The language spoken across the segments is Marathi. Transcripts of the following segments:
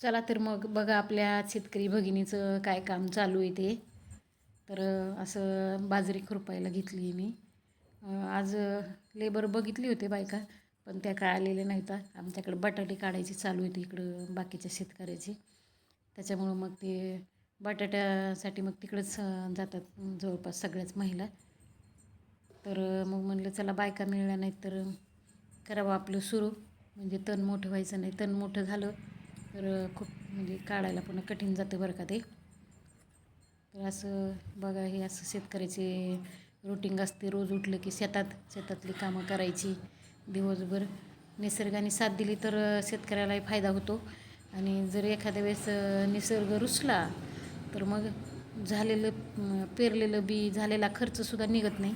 चला तर मग बघा आपल्या शेतकरी भगिनीचं काय काम चालू आहे ते. तर असं बाजरी खुरपायला घेतली मी. आज लेबर बघितली होते बायका, पण त्या काय आलेल्या नाहीत. आमच्याकडे बटाटे काढायची चालू होती इकडं बाकीच्या शेतकऱ्याची. त्याच्यामुळं मग ते बटाट्यासाठी मग तिकडंच जातात जवळपास सगळ्याच महिला. तर मग म्हणलं चला बायका मिळल्या नाहीत तर करावं आपलं सुरू. म्हणजे तण मोठं व्हायचं नाही. तण मोठं झालं तर खूप म्हणजे काढायला पुन्हा कठीण जातं बरं का ते. तर असं बघा, हे असं शेतकऱ्याचे रुटीन असते. रोज उठलं की शेतातली कामं करायची दिवसभर. निसर्गाने साथ दिली तर शेतकऱ्यालाही फायदा होतो. आणि जर एखाद्या वेळेस निसर्ग रुसला तर मग पेरलेलं बी झालेला खर्चसुद्धा निघत नाही.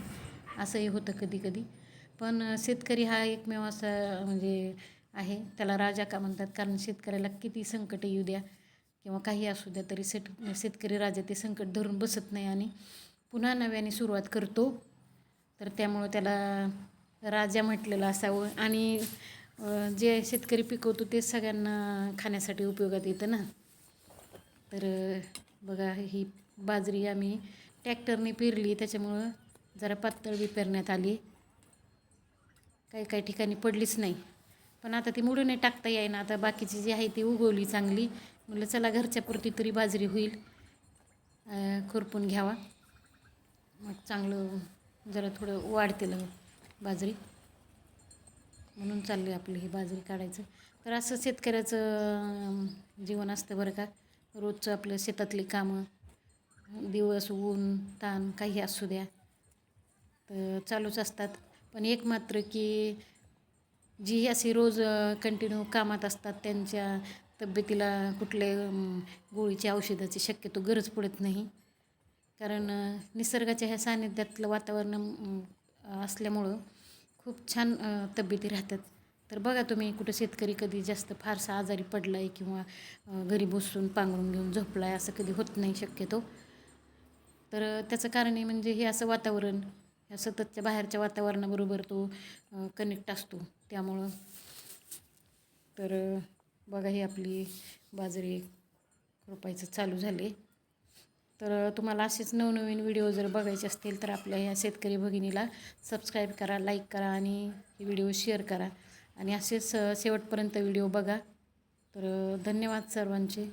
असंही होतं कधी कधी. पण शेतकरी हा एकमेव असा म्हणजे आहे, त्याला राजा का म्हणतात, कारण शेतकऱ्याला किती संकट येऊ द्या किंवा काही असू द्या तरी शेतकरी राजा ते संकट धरून बसत नाही आणि पुन्हा नव्याने सुरुवात करतो. तर त्यामुळं त्याला राजा म्हटलेलं असावं. आणि जे शेतकरी पिकवतो ते सगळ्यांना खाण्यासाठी उपयोगात येतं ना. तर बघा, ही बाजरी आम्ही ट्रॅक्टरने पेरली, त्याच्यामुळं जरा पातळ बी पेरण्यात आली. काही काही ठिकाणी पडलीच नाही. पण आता ती मुडूनही टाकता येईना. आता बाकीची जी आहे ती उगवली चांगली. म्हटलं चला घरच्यापुरती तरी बाजरी होईल, खुरपून घ्यावा. मग चांगलं जरा थोडं वाढतेलं बाजरी, म्हणून चालली आपली ही बाजरी काढायचं. तर असं शेतकऱ्याचं जीवन असतं बरं का. रोजचं आपलं शेतातली कामं, दिवस ऊन ताण काही असू द्या तर चालूच असतात. पण एक मात्र की जी अशी रोज कंटिन्यू कामात असतात त्यांच्या तब्येतीला कुठले गोळीची औषधाची शक्यतो गरज पडत नाही. कारण निसर्गाच्या ह्या सानिध्यातलं वातावरण असल्यामुळं खूप छान तब्येती राहतात. तर बघा तुम्ही, कुठं शेतकरी कधी जास्त फारसा आजारी पडला आहे किंवा घरी बसून पांघरून घेऊन झोपला आहे असं कधी होत नाही शक्यतो. तर त्याचं कारण आहे म्हणजे हे असं वातावरण, ह्या सततच्या बाहेरच्या वातावरणाबरोबर तो कनेक्ट असतो त्यामुळं. तर बघा, ही आपली बाजरी खुरपायचं चालू झाले. तर तुम्हाला असेच नवनवीन व्हिडिओ जर बघायचे असतील तर आपल्या ह्या शेतकरी भगिनीला सबस्क्राईब करा, लाईक करा आणि ही व्हिडिओ शेअर करा. आणि असेच शेवटपर्यंत व्हिडिओ बघा. तर धन्यवाद सर्वांचे.